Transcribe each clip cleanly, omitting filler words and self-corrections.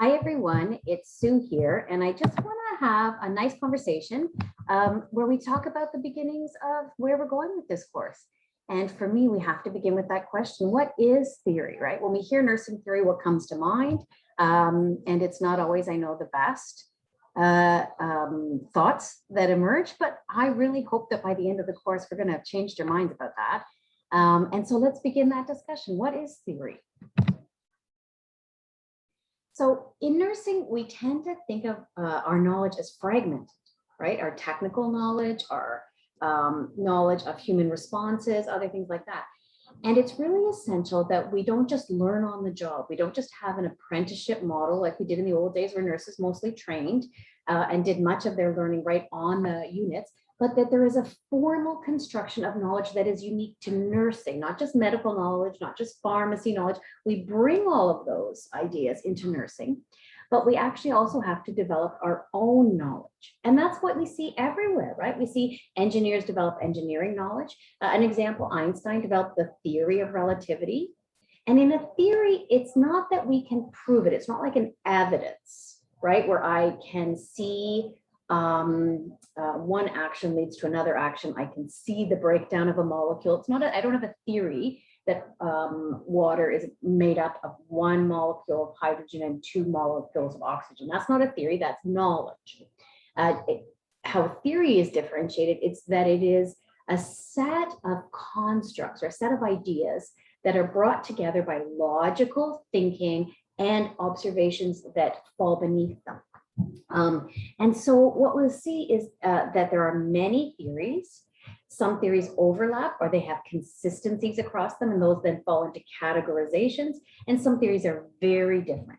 Hi, everyone. It's Sue here, and I just want to have a nice conversation where we talk about the beginnings of where we're going with this course. And for me, we have to begin with that question. What is theory, right? When we hear nursing theory, what comes to mind? And it's not always, I know, the best thoughts that emerge, but I really hope that by the end of the course, we're going to have changed our minds about that. And so let's begin that discussion. What is theory? So in nursing, we tend to think of our knowledge as fragmented, right? Our technical knowledge, our knowledge of human responses, other things like that. And it's really essential that we don't just learn on the job. We don't just have an apprenticeship model like we did in the old days where nurses mostly trained and did much of their learning right on the units, but that there is a formal construction of knowledge that is unique to nursing, not just medical knowledge, not just pharmacy knowledge. We bring all of those ideas into nursing, but we actually also have to develop our own knowledge. And that's what we see everywhere, right? We see engineers develop engineering knowledge. An example, Einstein developed the theory of relativity. And in a theory, it's not that we can prove it. It's not like an evidence, right? Where I can see one action leads to another action. I can see the breakdown of a molecule. It's not, I don't have a theory that water is made up of one molecule of hydrogen and two molecules of oxygen. That's not a theory, that's knowledge. How theory is differentiated, it's that it is a set of constructs or a set of ideas that are brought together by logical thinking and observations that fall beneath them. And so what we'll see is that there are many theories. Some theories overlap or they have consistencies across them, and those then fall into categorizations. And some theories are very different.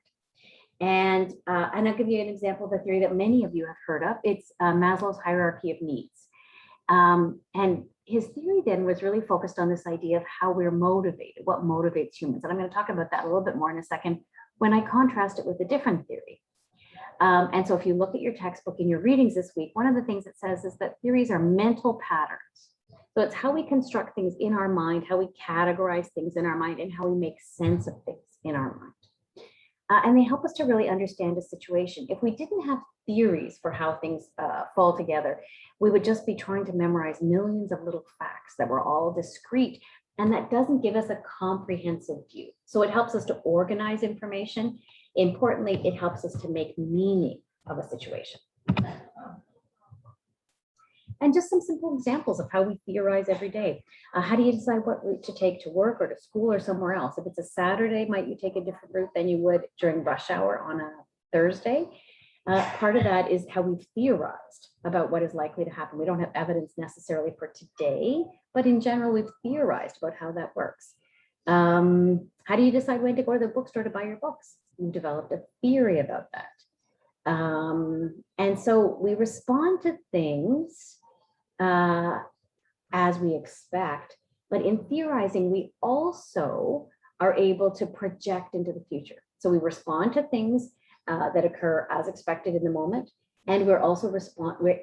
And I'll give you an example of a theory that many of you have heard of. It's Maslow's hierarchy of needs. And his theory then was really focused on this idea of how we're motivated, what motivates humans. And I'm going to talk about that a little bit more in a second when I contrast it with a different theory. And so if you look at your textbook in your readings this week, one of the things it says is that theories are mental patterns. So it's how we construct things in our mind, how we categorize things in our mind, and how we make sense of things in our mind. And they help us to really understand a situation. If we didn't have theories for how things fall together, we would just be trying to memorize millions of little facts that were all discrete. And that doesn't give us a comprehensive view. So it helps us to organize information. Importantly, it helps us to make meaning of a situation. And just some simple examples of how we theorize every day. How do you decide what route to take to work or to school or somewhere else? If it's a Saturday, might you take a different route than you would during rush hour on a Thursday? Part of that is how we've theorized about what is likely to happen. We don't have evidence necessarily for today, but in general, we've theorized about how that works. How do you decide when to go to the bookstore to buy your books? We've developed a theory about that. And so we respond to things as we expect, but in theorizing, we also are able to project into the future. So we respond to things that occur as expected in the moment, and we're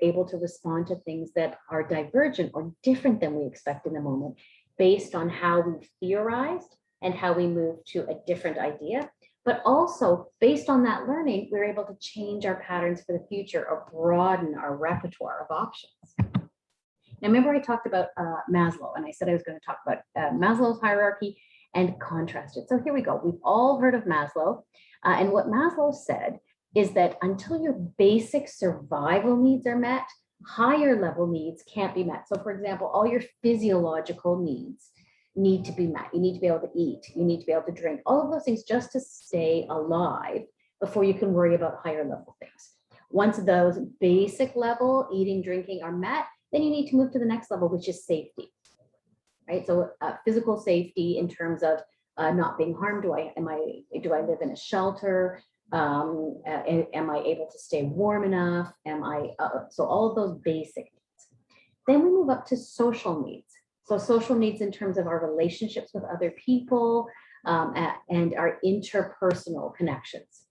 able to respond to things that are divergent or different than we expect in the moment, based on how we've theorized and how we move to a different idea. But also based on that learning, we're able to change our patterns for the future or broaden our repertoire of options. Now, remember I talked about Maslow, and I said I was going to talk about Maslow's hierarchy and contrast it. So here we go. We've all heard of Maslow. And what Maslow said is that until your basic survival needs are met, higher level needs can't be met. So for example, all your physiological needs need to be met. You need to be able to eat. You need to be able to drink, all of those things just to stay alive before you can worry about higher level things. Once those basic level eating, drinking are met, then you need to move to the next level, which is safety, right? So physical safety in terms of not being harmed. Do I live in a shelter? Am I able to stay warm enough? So all of those basic needs. Then we move up to social needs. So social needs in terms of our relationships with other people and our interpersonal connections.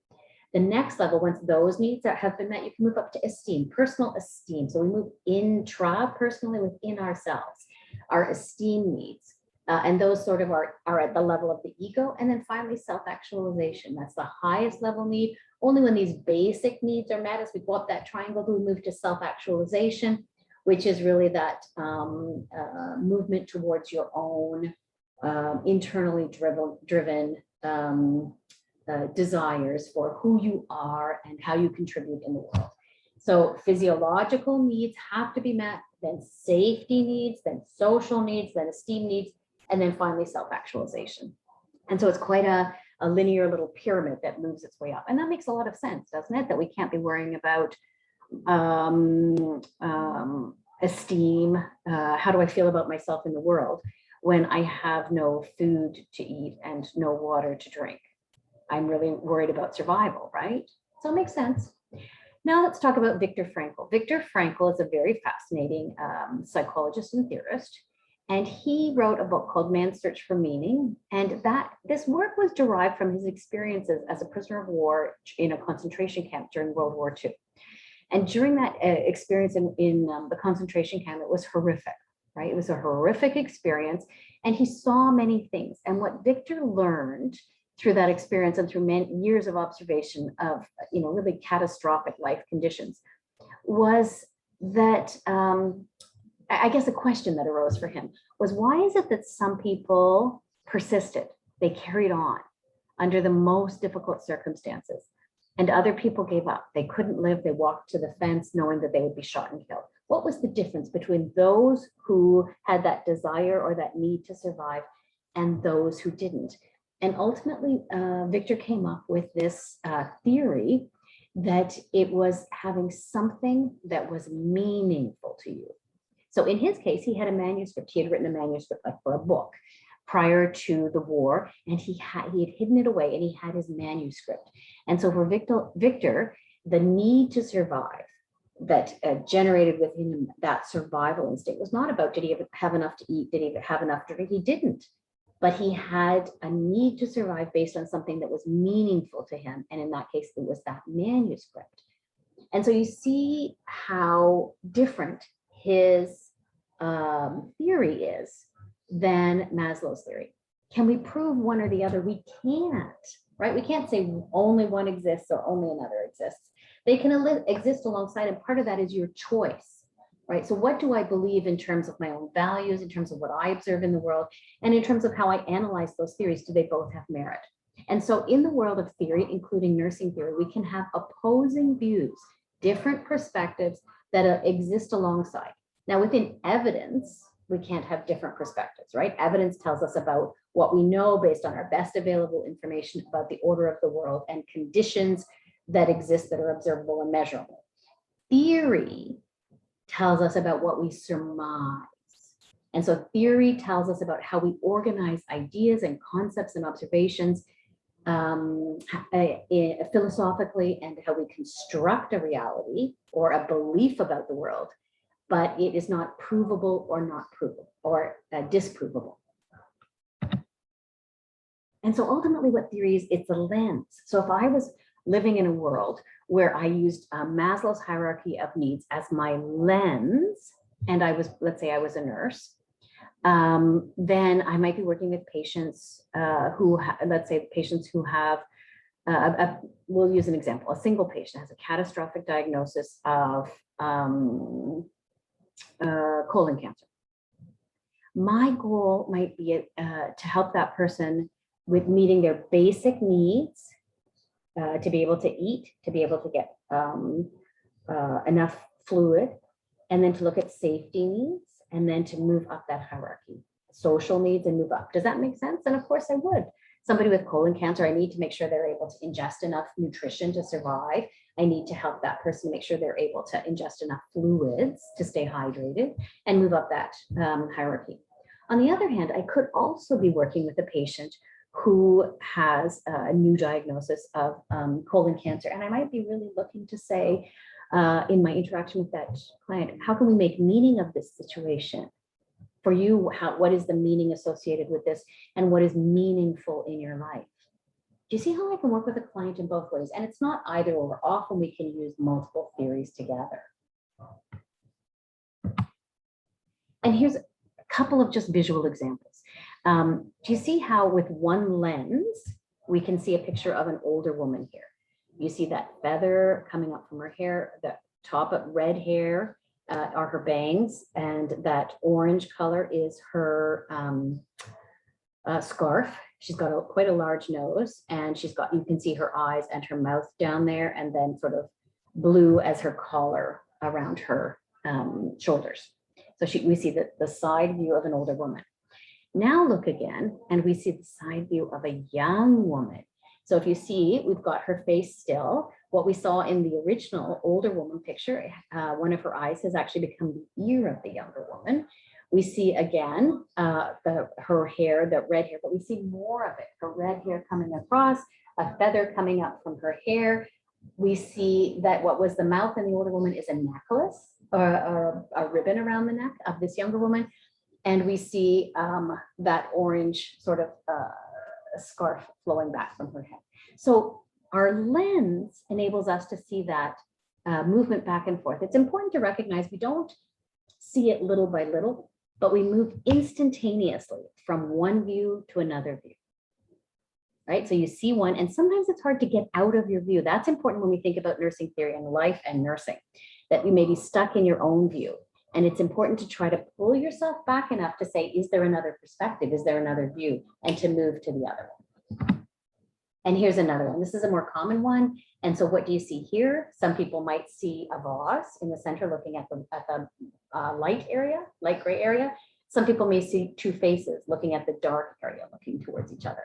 The next level, once those needs have been met, you can move up to esteem, personal esteem. So we move intrapersonally within ourselves, our esteem needs. And those sort of are at the level of the ego. And then finally, self-actualization. That's the highest level need. Only when these basic needs are met, as we go up that triangle, do we move to self-actualization, which is really that movement towards your own internally driven desires for who you are and how you contribute in the world. So physiological needs have to be met, then safety needs, then social needs, then esteem needs, and then finally self-actualization. And so it's quite a linear little pyramid that moves its way up. And that makes a lot of sense, doesn't it? That we can't be worrying about esteem, how do I feel about myself in the world when I have no food to eat and no water to drink. I'm really worried about survival, right? So it makes sense. Now let's talk about Viktor Frankl. Viktor Frankl is a very fascinating psychologist and theorist, and he wrote a book called Man's Search for Meaning, and this work was derived from his experiences as a prisoner of war in a concentration camp during World War II. And during that experience in the concentration camp, it was horrific, right? It was a horrific experience, and he saw many things. And what Viktor learned through that experience and through many years of observation of, really catastrophic life conditions was that, I guess a question that arose for him was, why is it that some people persisted? They carried on under the most difficult circumstances, and other people gave up. They couldn't live. They walked to the fence knowing that they would be shot and killed. What was the difference between those who had that desire or that need to survive and those who didn't? And ultimately, Viktor came up with this theory that it was having something that was meaningful to you. So in his case, he had a manuscript. He had written a manuscript like for a book prior to the war, and he had hidden it away, and he had his manuscript. And so for Viktor, the need to survive that generated within him that survival instinct was not about, did he have enough to eat? Did he have enough to drink? He didn't. But he had a need to survive based on something that was meaningful to him. And in that case, it was that manuscript. And so you see how different his theory is than Maslow's theory. Can we prove one or the other? We can't, right? We can't say only one exists or only another exists. They can exist alongside, and part of that is your choice, right? So what do I believe in terms of my own values, in terms of what I observe in the world, and in terms of how I analyze those theories? Do they both have merit? And so in the world of theory, including nursing theory, we can have opposing views, different perspectives that exist alongside. Now, within evidence, we can't have different perspectives, right? Evidence tells us about what we know based on our best available information about the order of the world and conditions that exist that are observable and measurable. Theory tells us about what we surmise. And so theory tells us about how we organize ideas and concepts and observations philosophically, and how we construct a reality or a belief about the world, but it is not provable or not provable or disprovable. And so ultimately what theory is, it's a lens. So if I was living in a world where I used Maslow's hierarchy of needs as my lens, and I was, let's say I was a nurse, then I might be working with patients let's say patients who have, we'll use an example, a single patient has a catastrophic diagnosis of colon cancer. My goal might be to help that person with meeting their basic needs, to be able to eat, to be able to get enough fluid, and then to look at safety needs, and then to move up that hierarchy, social needs, and move up. Does that make sense? And of course I would. Somebody with colon cancer, I need to make sure they're able to ingest enough nutrition to survive. I need to help that person make sure they're able to ingest enough fluids to stay hydrated and move up that hierarchy. On the other hand, I could also be working with a patient who has a new diagnosis of colon cancer. And I might be really looking to say, in my interaction with that client, how can we make meaning of this situation? For you, what is the meaning associated with this, and what is meaningful in your life? Do you see how I can work with a client in both ways? And it's not either or. Often we can use multiple theories together. And here's a couple of just visual examples. Do you see how with one lens, we can see a picture of an older woman here? You see that feather coming up from her hair, the top of red hair are her bangs, and that orange color is her scarf. She's got quite a large nose, and you can see her eyes and her mouth down there, and then sort of blue as her collar around her shoulders. So we see the side view of an older woman. Now look again, and we see the side view of a young woman. So if you see, we've got her face still. What we saw in the original older woman picture, one of her eyes has actually become the ear of the younger woman. We see again her hair, the red hair, but we see more of it. Her red hair coming across, a feather coming up from her hair. We see that what was the mouth in the older woman is a necklace or a ribbon around the neck of this younger woman. And we see that orange sort of scarf flowing back from her head. So our lens enables us to see that movement back and forth. It's important to recognize we don't see it little by little, but we move instantaneously from one view to another view, right? So you see one, and sometimes it's hard to get out of your view. That's important when we think about nursing theory and life and nursing, that you may be stuck in your own view. And it's important to try to pull yourself back enough to say, is there another perspective? Is there another view? And to move to the other one. And here's another one. This is a more common one. And so what do you see here? Some people might see a vase in the center looking at the light gray area. Some people may see two faces looking at the dark area, looking towards each other.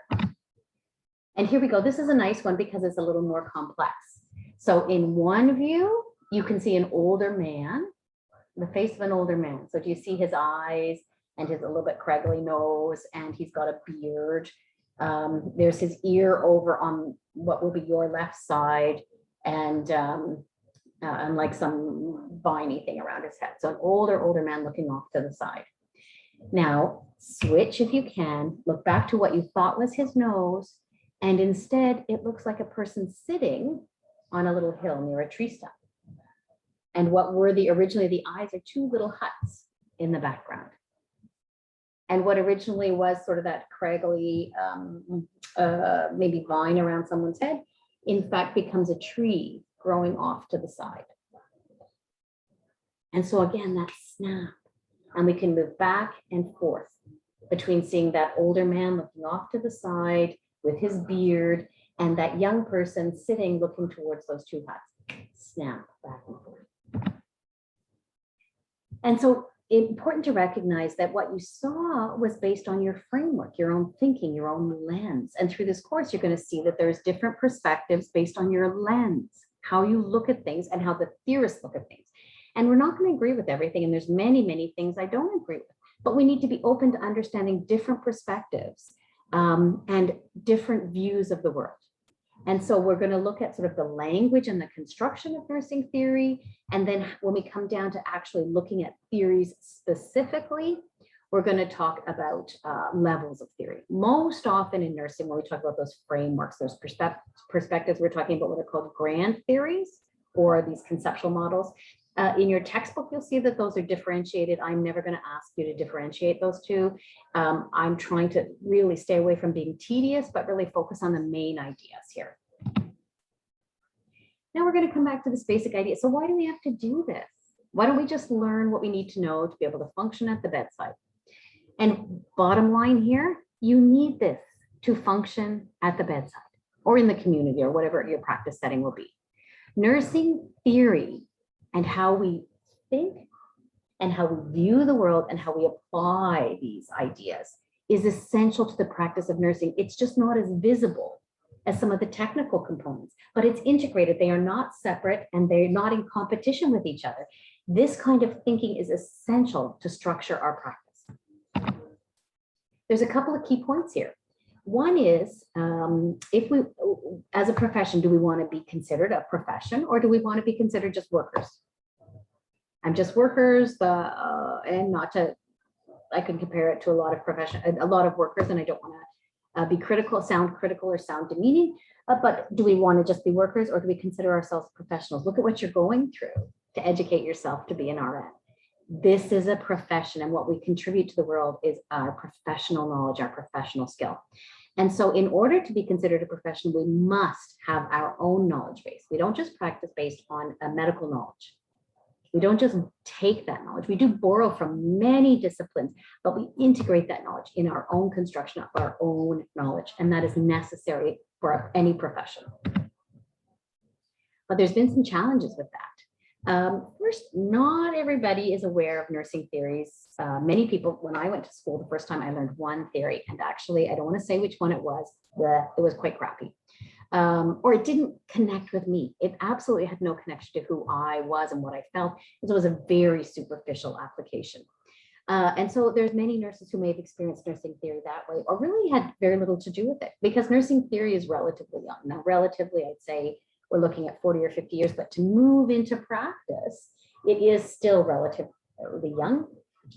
And here we go. This is a nice one because it's a little more complex. So in one view, you can see an older man, the face of an older man. So do you see his eyes and his a little bit craggly nose, and he's got a beard. There's his ear over on what will be your left side, and like some viney thing around his head. So an older man looking off to the side. Now switch, if you can, look back to what you thought was his nose, and instead it looks like a person sitting on a little hill near a tree stump. And what were originally the eyes are two little huts in the background. And what originally was sort of that craggly, maybe vine around someone's head, in fact becomes a tree growing off to the side. And so again, that snap, and we can move back and forth between seeing that older man looking off to the side with his beard, and that young person sitting looking towards those two huts. Snap back and forth. And so it's important to recognize that what you saw was based on your framework, your own thinking, your own lens. And through this course, you're going to see that there's different perspectives based on your lens, how you look at things and how the theorists look at things. And we're not going to agree with everything. And there's many, many things I don't agree with, but we need to be open to understanding different perspectives and different views of the world. And so we're going to look at sort of the language and the construction of nursing theory. And then when we come down to actually looking at theories specifically, we're going to talk about levels of theory. Most often in nursing, when we talk about those frameworks, those perspectives, we're talking about what are called grand theories or these conceptual models. In your textbook, you'll see that those are differentiated. I'm never going to ask you to differentiate those two. I'm trying to really stay away from being tedious, but really focus on the main ideas here. Now we're going to come back to this basic idea. So why do we have to do this? Why don't we just learn what we need to know to be able to function at the bedside? And bottom line here, you need this to function at the bedside or in the community or whatever your practice setting will be. Nursing theory and how we think and how we view the world and how we apply these ideas is essential to the practice of nursing. It's just not as visible as some of the technical components, but it's integrated. They are not separate and they're not in competition with each other. This kind of thinking is essential to structure our practice. There's a couple of key points here. One is, if we, as a profession, do we want to be considered a profession or do we want to be considered just workers? I'm just workers, and not to, I can compare it to a lot of workers, and I don't want to be critical, sound critical or sound demeaning, but do we want to just be workers or do we consider ourselves professionals? Look at what you're going through to educate yourself to be an RN. This is a profession, and what we contribute to the world is our professional knowledge, our professional skill. And so in order to be considered a profession, we must have our own knowledge base. We don't just practice based on a medical knowledge. We don't just take that knowledge. We do borrow from many disciplines, but we integrate that knowledge in our own construction of our own knowledge. And that is necessary for any profession. But there's been some challenges with that. First, not everybody is aware of nursing theories. Many people, when I went to school the first time, I learned one theory, and actually, I don't want to say which one it was quite crappy. Or it didn't connect with me. It absolutely had no connection to who I was and what I felt. It was a very superficial application. And so there's many nurses who may have experienced nursing theory that way, or really had very little to do with it, because nursing theory is relatively young. Now, relatively, I'd say we're looking at 40 or 50 years, but to move into practice, it is still relatively young.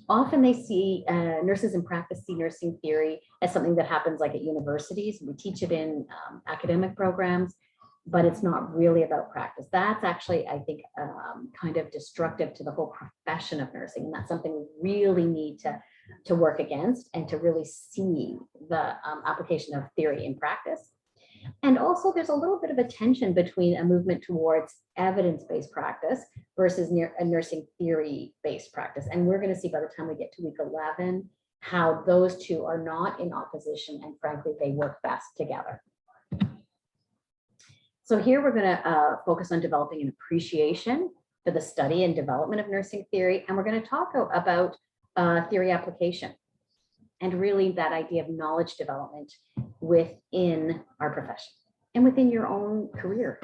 Often they see nurses in practice see nursing theory as something that happens like at universities. We teach it in academic programs, but it's not really about practice. That's actually, I think, kind of destructive to the whole profession of nursing. And that's something we really need to work against, and to really see the application of theory in practice. And also there's a little bit of a tension between a movement towards evidence-based practice versus a nursing theory-based practice. And we're going to see by the time we get to week 11 how those two are not in opposition, and frankly, they work best together. So here we're going to focus on developing an appreciation for the study and development of nursing theory. And we're going to talk about theory application, and really that idea of knowledge development within our profession and within your own career.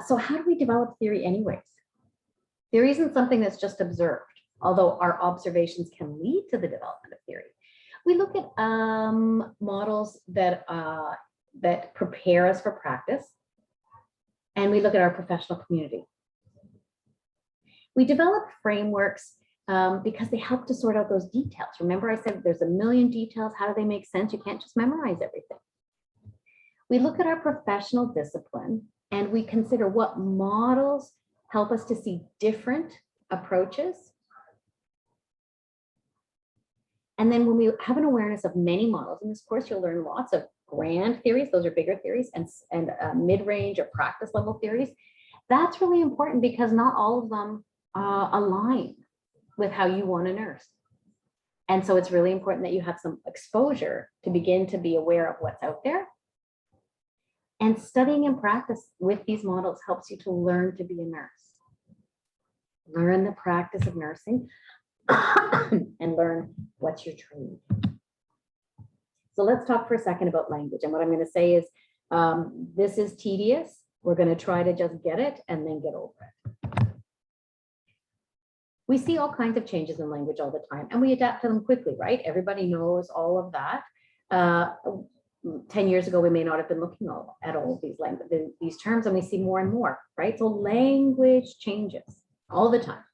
So how do we develop theory anyways? Theory isn't something that's just observed, although our observations can lead to the development of theory. We look at models that prepare us for practice, and we look at our professional community. We develop frameworks because they help to sort out those details. Remember, I said there's a million details. How do they make sense? You can't just memorize everything. We look at our professional discipline, and we consider what models help us to see different approaches. And then when we have an awareness of many models, in this course, you'll learn lots of grand theories. Those are bigger theories, and mid-range or practice level theories. That's really important because not all of them align with how you want to nurse. And so it's really important that you have some exposure to begin to be aware of what's out there. And studying and practice with these models helps you to learn to be a nurse. Learn the practice of nursing and learn what's your trade. So let's talk for a second about language. And what I'm going to say is this is tedious. We're going to try to just get it and then get over it. We see all kinds of changes in language all the time, and we adapt to them quickly, right? Everybody knows all of that. 10 years ago, we may not have been looking at all of these terms, and we see more and more, right? So language changes all the time.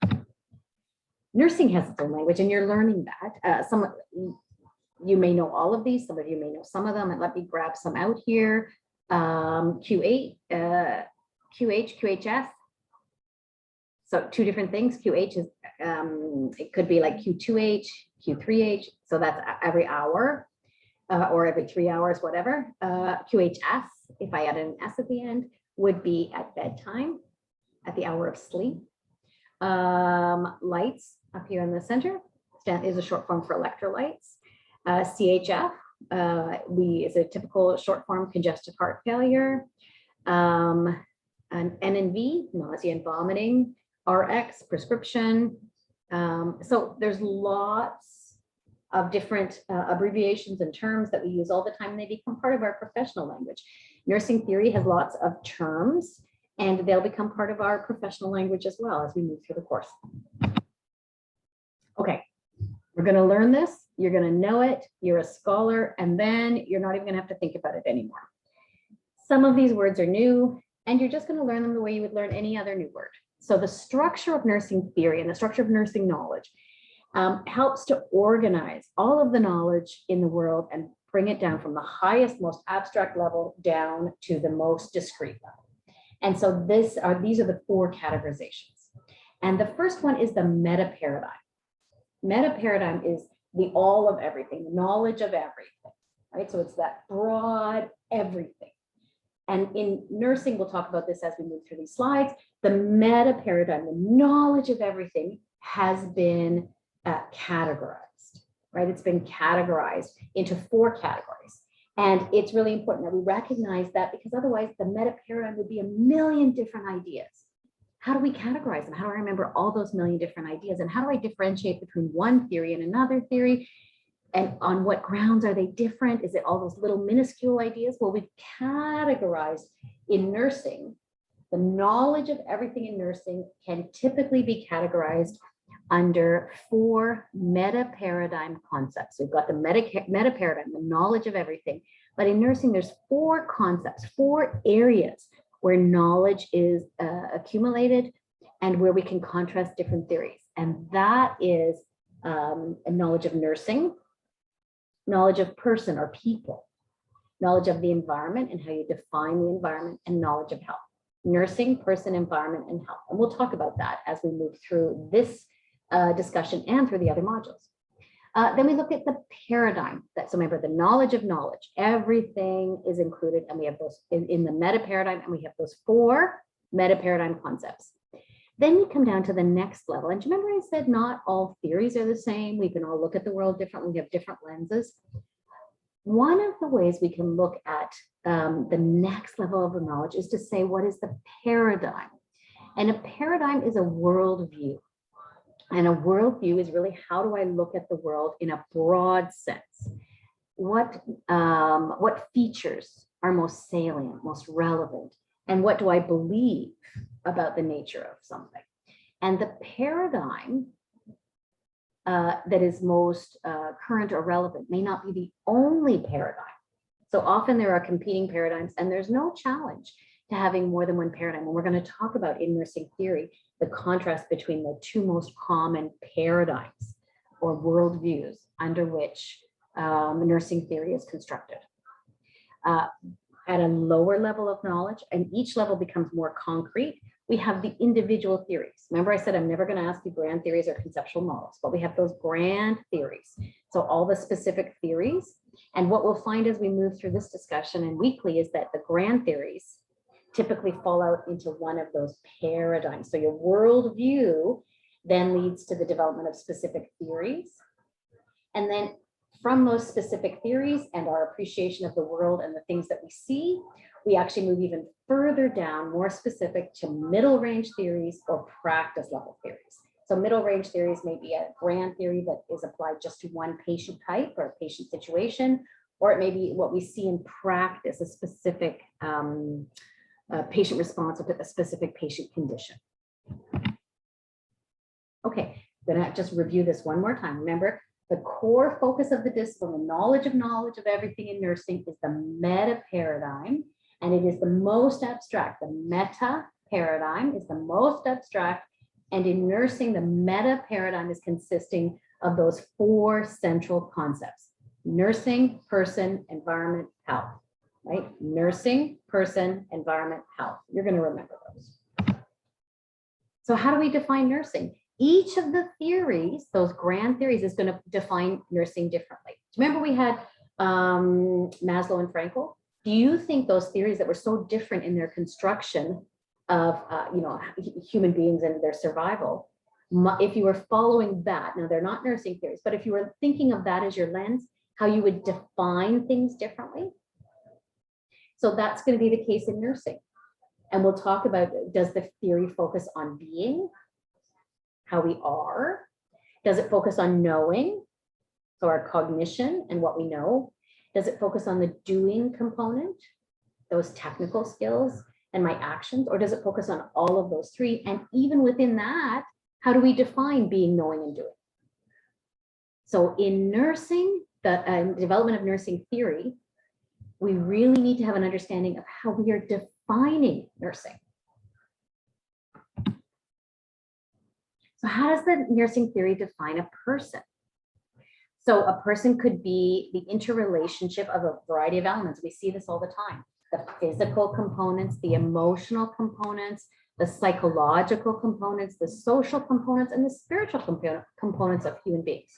Nursing has its own language, and you're learning that. You may know all of these, some of you may know some of them, and let me grab some out here. QH, QHS. So two different things. QH is, it could be like Q2H, Q3H. So that's every hour or every 3 hours, whatever. QHS, if I add an S at the end, would be at bedtime, at the hour of sleep. Lights up here in the center is a short form for electrolytes. CHF is a typical short form congestive heart failure. And NNV, nausea and vomiting. RX, prescription. So there's lots of different abbreviations and terms that we use all the time, and they become part of our professional language. Nursing theory has lots of terms, and they'll become part of our professional language as well as we move through the course. Okay, we're going to learn this. You're going to know it. You're a scholar, and then you're not even going to have to think about it anymore. Some of these words are new, and you're just going to learn them the way you would learn any other new word. So the structure of nursing theory and the structure of nursing knowledge helps to organize all of the knowledge in the world and bring it down from the highest, most abstract level down to the most discrete level. And so these are the 4 categorizations. And the first one is the meta-paradigm. Meta-paradigm is the all of everything, the knowledge of everything, right? So it's that broad everything. And in nursing, we'll talk about this as we move through these slides. The meta-paradigm, the knowledge of everything, has been categorized, right? It's been categorized into 4 categories. And it's really important that we recognize that, because otherwise the meta-paradigm would be a million different ideas. How do we categorize them? How do I remember all those million different ideas? And how do I differentiate between one theory and another theory? And on what grounds are they different? Is it all those little minuscule ideas? Well, we've categorized in nursing. The knowledge of everything in nursing can typically be categorized under 4 meta-paradigm concepts. We've got the meta-paradigm, the knowledge of everything. But in nursing, there's 4 concepts, 4 areas where knowledge is accumulated and where we can contrast different theories. And that is a knowledge of nursing, knowledge of person or people, knowledge of the environment and how you define the environment, and knowledge of health. Nursing, person, environment, and health. And we'll talk about that as we move through this discussion and through the other modules. Then we look at the paradigm. So remember, the knowledge of knowledge, everything is included, and we have those in the meta paradigm, and we have those 4 meta paradigm concepts. Then we come down to the next level. And do you remember I said not all theories are the same? We can all look at the world differently. We have different lenses. One of the ways we can look at the next level of the knowledge is to say, what is the paradigm? And a paradigm is a worldview. And a worldview is really, how do I look at the world in a broad sense? What features are most salient, most relevant? And what do I believe about the nature of something? And the paradigm that is most current or relevant may not be the only paradigm. So often there are competing paradigms, and there's no challenge to having more than one paradigm. And we're going to talk about in nursing theory the contrast between the 2 most common paradigms or worldviews under which nursing theory is constructed. At a lower level of knowledge, and each level becomes more concrete, we have the individual theories. Remember I said I'm never going to ask you grand theories or conceptual models, but we have those grand theories. So all the specific theories. And what we'll find as we move through this discussion and weekly is that the grand theories typically fall out into one of those paradigms. So your worldview then leads to the development of specific theories. And then from those specific theories and our appreciation of the world and the things that we see, we actually move even further down, more specific to middle range theories or practice level theories. So middle range theories may be a grand theory that is applied just to one patient type or patient situation, or it may be what we see in practice, a specific patient response with a specific patient condition. Okay, I'm gonna just review this one more time. Remember, the core focus of the discipline, the knowledge of everything in nursing, is the meta paradigm, and it is the most abstract. The meta paradigm is the most abstract, and in nursing, the meta paradigm is consisting of those 4 central concepts: nursing, person, environment, health. Right? Nursing, person, environment, health. You're going to remember those. So how do we define nursing? Each of the theories, those grand theories, is going to define nursing differently. Remember we had Maslow and Frankl? Do you think those theories that were so different in their construction of human beings and their survival, if you were following that, now they're not nursing theories, but if you were thinking of that as your lens, how you would define things differently? So that's going to be the case in nursing. And we'll talk about, does the theory focus on being, how we are? Does it focus on knowing, so our cognition and what we know? Does it focus on the doing component, those technical skills and my actions? Or does it focus on all of those 3? And even within that, how do we define being, knowing, and doing? So in nursing, the development of nursing theory, we really need to have an understanding of how we are defining nursing. So how does the nursing theory define a person? So a person could be the interrelationship of a variety of elements. We see this all the time. The physical components, the emotional components, the psychological components, the social components, and the spiritual components of human beings.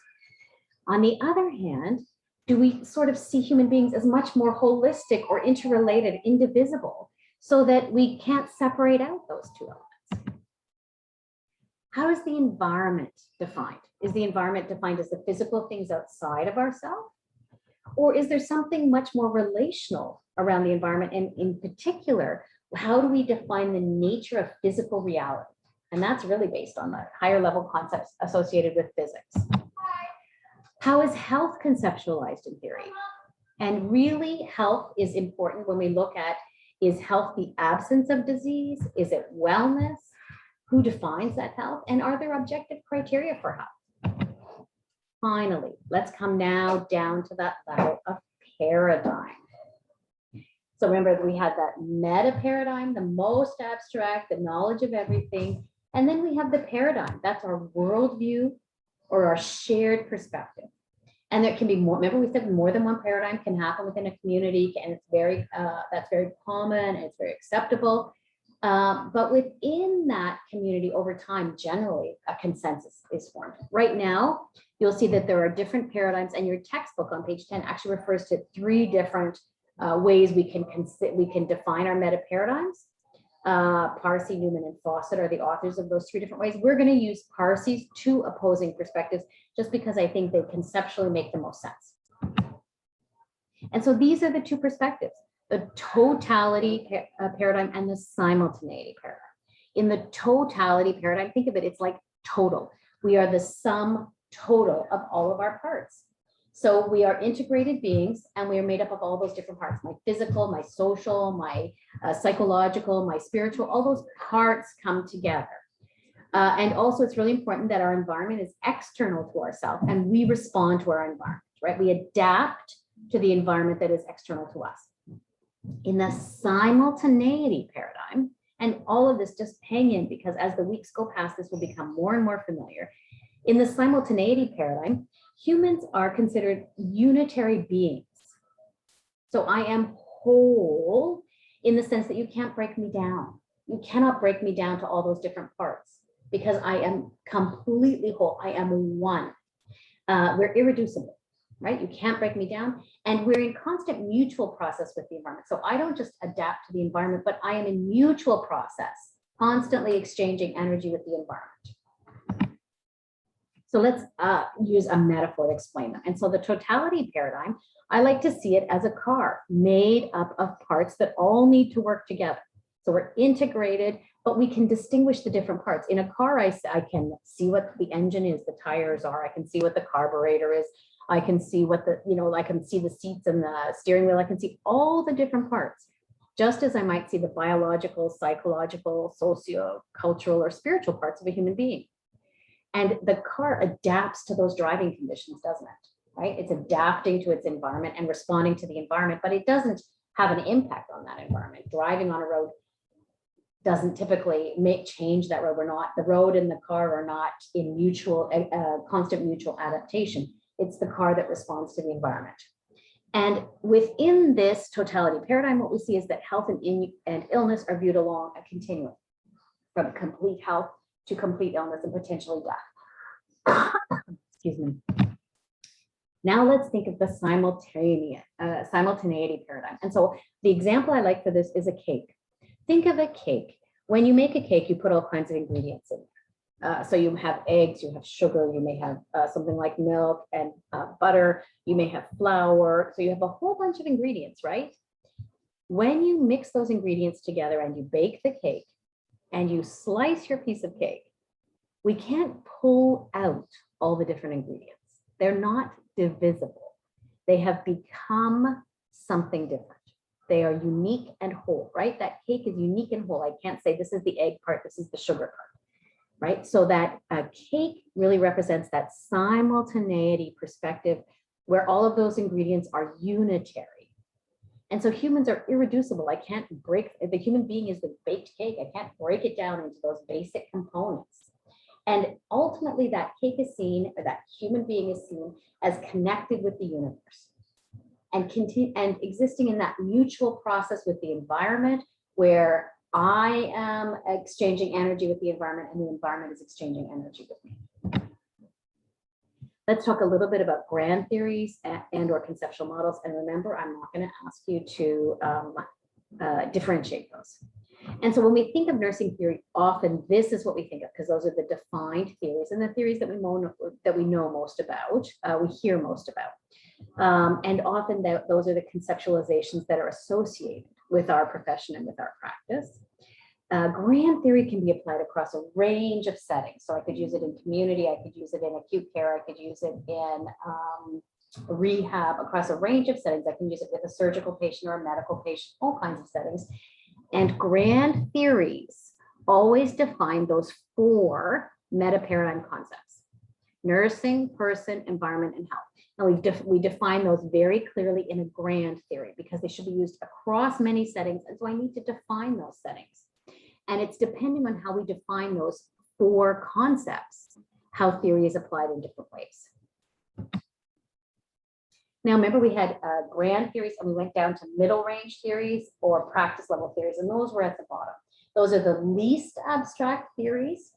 On the other hand, do we sort of see human beings as much more holistic or interrelated, indivisible, so that we can't separate out those two elements? How is the environment defined? Is the environment defined as the physical things outside of ourselves? Or is there something much more relational around the environment? And in particular, how do we define the nature of physical reality? And that's really based on the higher level concepts associated with physics. How is health conceptualized in theory? And really, health is important when we look at, is health the absence of disease? Is it wellness? Who defines that health? And are there objective criteria for health? Finally, let's come now down to that level of paradigm. So remember, we had that meta-paradigm, the most abstract, the knowledge of everything. And then we have the paradigm. That's our worldview or our shared perspective. And there can be more, remember we said more than one paradigm can happen within a community, and it's very, that's very common and it's very acceptable. But within that community over time, generally a consensus is formed. Right now, you'll see that there are different paradigms, and your textbook on page 10 actually refers to 3 different ways we can define our meta paradigms. Parse, Newman, and Fawcett are the authors of those 3 different ways. We're going to use Parse's 2 opposing perspectives just because I think they conceptually make the most sense. And so these are the 2 perspectives, the totality paradigm and the simultaneity paradigm. In the totality paradigm, think of it, it's like total. We are the sum total of all of our parts. So we are integrated beings, and we are made up of all those different parts, my physical, my social, my psychological, my spiritual, all those parts come together. And also it's really important that our environment is external to ourselves, and we respond to our environment, right? We adapt to the environment that is external to us. In the simultaneity paradigm, and all of this, just hang in, because as the weeks go past, this will become more and more familiar. In the simultaneity paradigm, humans are considered unitary beings. So I am whole in the sense that you can't break me down. You cannot break me down to all those different parts, because I am completely whole. I am one. We're irreducible, right? You can't break me down. And we're in constant mutual process with the environment. So I don't just adapt to the environment, but I am in mutual process, constantly exchanging energy with the environment. So let's use a metaphor to explain them. And so the totality paradigm, I like to see it as a car made up of parts that all need to work together. So we're integrated, but we can distinguish the different parts. In a car, I can see what the engine is, the tires are, I can see what the carburetor is, I can see what the, I can see the seats and the steering wheel, I can see all the different parts, just as I might see the biological, psychological, socio-cultural, or spiritual parts of a human being. And the car adapts to those driving conditions, doesn't it? Right? It's adapting to its environment and responding to the environment, but it doesn't have an impact on that environment. Driving on a road doesn't typically change that road. The road and the car are not in constant mutual adaptation. It's the car that responds to the environment. And within this totality paradigm, what we see is that health and illness are viewed along a continuum, from complete health to complete illness and potentially death. Excuse me. Now let's think of the simultaneity paradigm. And so the example I like for this is a cake. Think of a cake. When you make a cake, you put all kinds of ingredients in there. So you have eggs, you have sugar, you may have something like milk and butter, you may have flour. So you have a whole bunch of ingredients, right? When you mix those ingredients together and you bake the cake, and you slice your piece of cake, we can't pull out all the different ingredients. They're not divisible. They have become something different. They are unique and whole, right? That cake is unique and whole. I can't say this is the egg part, this is the sugar part, right? So that cake really represents that simultaneity perspective where all of those ingredients are unitary. And so humans are irreducible. I can't break, the human being is the baked cake. I can't break it down into those basic components. And ultimately that cake is seen, or that human being is seen as connected with the universe and existing in that mutual process with the environment, where I am exchanging energy with the environment and the environment is exchanging energy with me. Let's talk a little bit about grand theories and or conceptual models. And remember, I'm not going to ask you to differentiate those. And so when we think of nursing theory, often this is what we think of, because those are the defined theories and the theories that we know most about, we hear most about. And often those are the conceptualizations that are associated with our profession and with our practice. Grand theory can be applied across a range of settings. So I could use it in community, I could use it in acute care, I could use it in rehab, across a range of settings. I can use it with a surgical patient or a medical patient, all kinds of settings. And grand theories always define those 4 meta-paradigm concepts: nursing, person, environment, and health. And we define those very clearly in a grand theory because they should be used across many settings. And so I need to define those settings. And it's depending on how we define those 4 concepts, how theory is applied in different ways. Now, remember we had grand theories and we went down to middle range theories or practice level theories, and those were at the bottom. Those are the least abstract theories,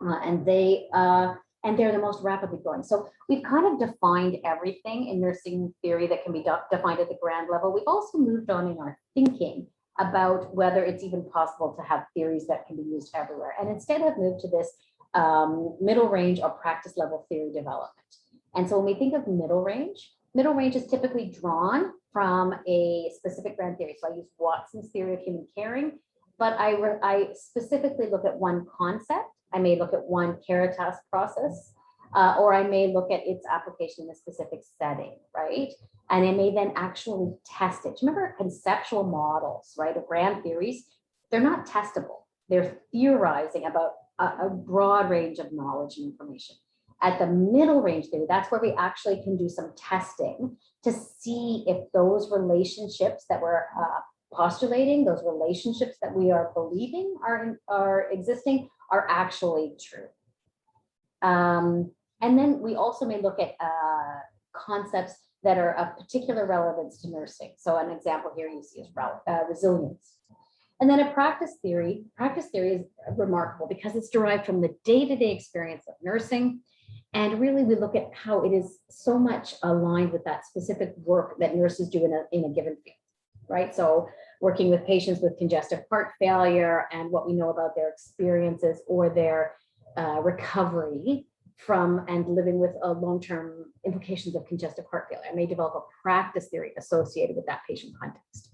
and they're the most rapidly growing. So we've kind of defined everything in nursing theory that can be defined at the grand level. We've also moved on in our thinking about whether it's even possible to have theories that can be used everywhere. And instead have moved to this middle range or practice level theory development. And so when we think of middle range is typically drawn from a specific grand theory. So I use Watson's theory of human caring, but I specifically look at one concept. I may look at one Caritas process, or I may look at its application in a specific setting, right? And I may then actually test it. Remember conceptual models, right? Of grand theories, they're not testable. They're theorizing about a broad range of knowledge and information. At the middle range theory, that's where we actually can do some testing to see if those relationships that we're postulating, those relationships that we are believing are existing, are actually true. And then we also may look at concepts that are of particular relevance to nursing. So an example here you see is resilience. And then a practice theory is remarkable because it's derived from the day-to-day experience of nursing. And really we look at how it is so much aligned with that specific work that nurses do in a given field, right? So working with patients with congestive heart failure and what we know about their experiences or their recovery from and living with long-term implications of congestive heart failure. I may develop a practice theory associated with that patient context.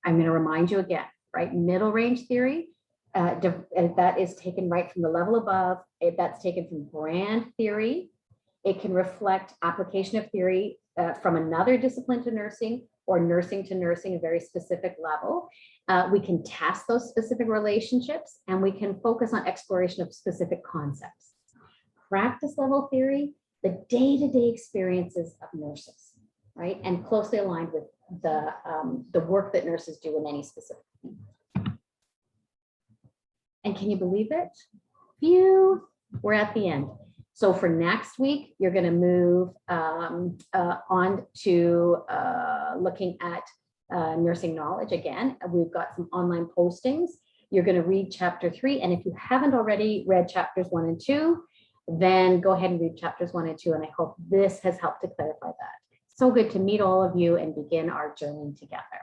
I'm going to remind you again, right? Middle range theory, that is taken right from the level above. That's taken from grand theory. It can reflect application of theory from another discipline to nursing or nursing to nursing, a very specific level. We can test those specific relationships and we can focus on exploration of specific concepts. Practice level theory, the day-to-day experiences of nurses, right? And closely aligned with the work that nurses do in any specific field. And can you believe it? We're at the end. So for next week, you're going to move on to looking at nursing knowledge again. We've got some online postings. You're going to read chapter 3. And if you haven't already read chapters 1 and 2, then go ahead and read chapters 1 and 2. And I hope this has helped to clarify that. So good to meet all of you and begin our journey together.